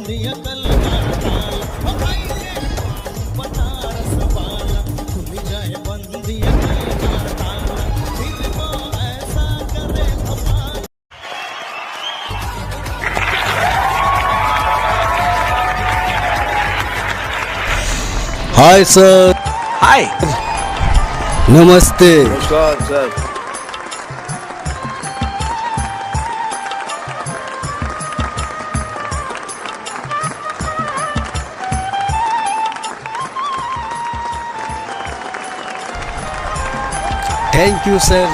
बंदी अकल का ताल, ओ भाई के बनारस वाला, खुल जाए बंदी अकल का ताल, दिल को ऐसा करे धमाल। Hi sir. हाय। नमस्ते। नमस्कार sir. Thank you sir,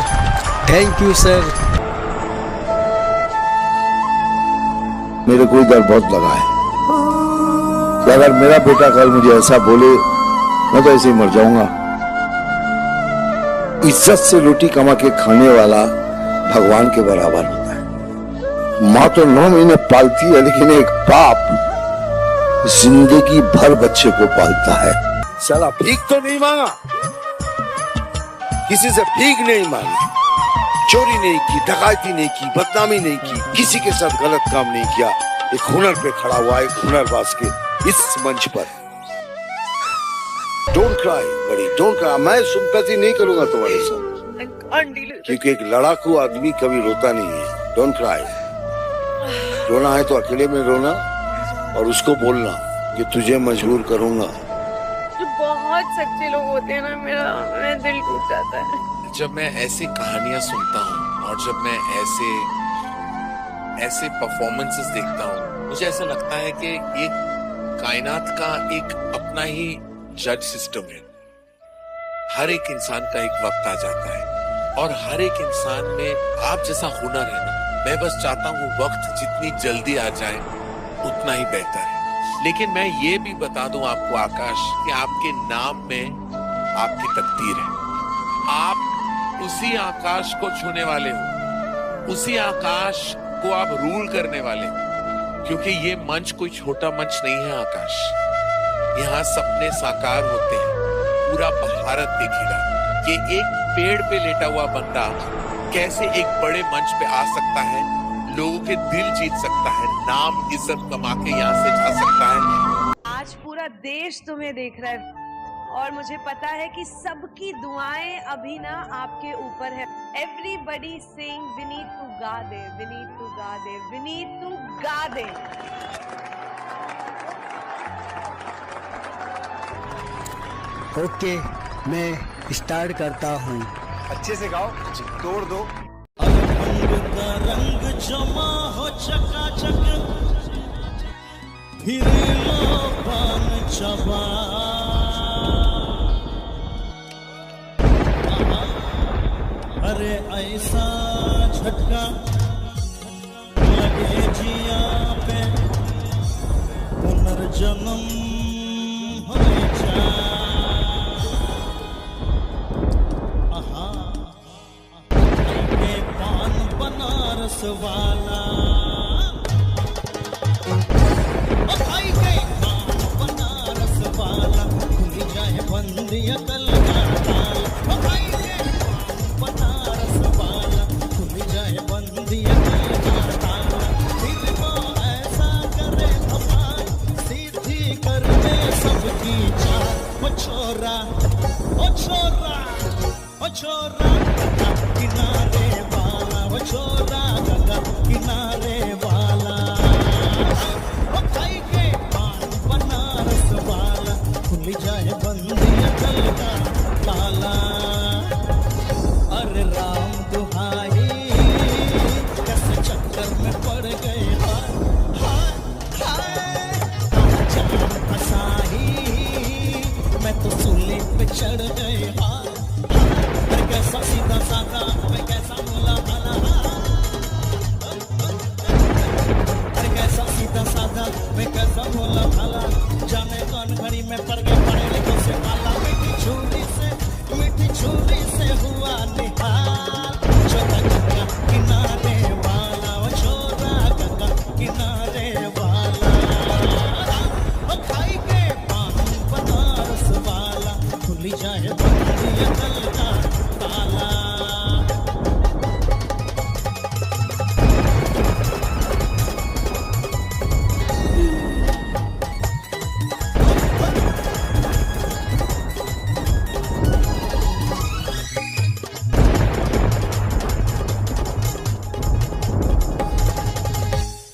thank you sir. मेरे को डर बहुत लगा है कि अगर मेरा बेटा कल मुझे ऐसा बोले, मैं तो ऐसे ही मर जाऊंगा। इज्जत से रोटी कमा के खाने वाला भगवान के बराबर होता है। माँ तो 9 महीने पालती है, लेकिन एक बाप जिंदगी भर बच्चे को पालता है। साला भीख तो नहीं मांगा, किसी से भीख नहीं मांगी, चोरी नहीं की, डकैती नहीं की, बदनामी नहीं की, किसी के साथ गलत काम नहीं किया। एक हुनर पे खड़ा हुआ, एक हुनरबाज के इस मंच पर। डोंट क्राई बड़ी, डोंट क्राई। मैं सिंपैथी नहीं करूंगा तुम्हारे साथ, क्योंकि एक लड़ाकू आदमी कभी रोता नहीं है। Don't cry. रोना है तो अकेले में रोना, और उसको बोलना कि तुझे मजबूर करूंगा। जो बहुत सच्चे लोग होते हैं ना, मेरा दिल टूट जाता है जब मैं ऐसी कहानियां सुनता हूँ और जब मैं ऐसे परफॉर्मेंसेस देखता हूँ, मुझे ऐसा लगता है कि एक कायनात का एक अपना ही जज सिस्टम है। हर एक इंसान का एक वक्त आ जाता है और हर एक इंसान में आप जैसा हुनर है ना। मैं बस चाहता हूँ वक्त जितनी जल्दी आ जाए उतना ही बेहतर है। लेकिन मैं ये भी बता दूं आपको आकाश कि आपके नाम में आपकी तकदीर है। आप उसी आकाश को छूने वाले हो, उसी आकाश को आप रूल करने वाले हो। क्योंकि ये मंच कोई छोटा मंच नहीं है आकाश। यहाँ सपने साकार होते हैं, पूरा भारत देखेगा कि एक पेड़ पे लेटा हुआ बंदा कैसे एक बड़े मंच पे आ सकता है, लोगों के दिल जीत सकता है, नाम इज्जत कमा के यहाँ से जा सकता है। आज पूरा देश तुम्हें देख रहा है और मुझे पता है कि सबकी दुआएं अभी ना आपके ऊपर है। एवरीबडी सिंग विनीत टू गा दे, विनीत टू गा दे, विनीत टू गा दे। ओके, मैं स्टार्ट करता हूँ। अच्छे से गाओ, तोड़ दो। रंग का रंग जमा हो चकाचक, फिर लो पान चबा। अरे ऐसा झटका लगे जिया पे, पुनर्जन्म हो जा। पान बनारस वाला, ओ भाई के पान बनारस वाला, खुल जाए बंदी अकल का ताल, ओ भाई के पान बनारस वाला, खुल जाए बंदी अकल का ताल, दिल को ऐसा करे धमाल, सीधी कर दे सबकी चाल। ओ छोरा, ओ छोरा, ओ छोरा किनारे वाला, वो छोरा गंगा किनारे वाला, वो भाई के पान बनारस वाला, खुल जाए बंदी अकल का।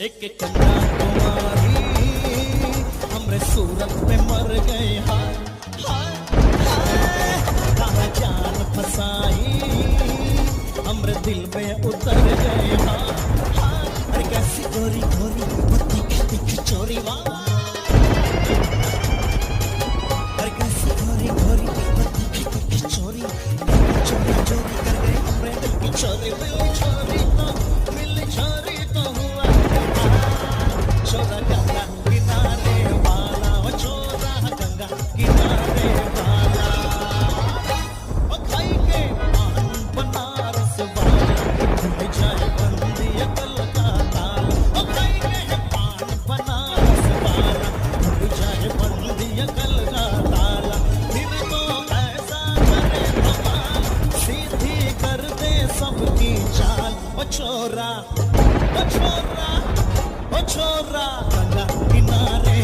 एक कंधा तुम्हारी हमरे सूरत पे मर गए हाय हाय हाय कहाँ जान फसाई हमरे दिल में उतर गए हाय हाय अरे कैसी गोरी गोरी पत्ती खिती खिचोरी वाह अरे कैसी गोरी गोरी पत्ती खिती खिचोरी चोरी चोरी कर गए हमरे दिल की चोरी मिली चोरी तो हुआ छोरा गंगा किनारे वाला वो छोरा गंगा किनारे वाला ओ खाई के पान बनारस वाला खुल जाए बंदी अकल का ताला ओ खाई के पान बनारस वाला खुल जाए बंदी अकल का ताला फिर तो ऐसा करे कमाल सीधी कर दे सबकी चाल ओ छोरा गंगा किनारे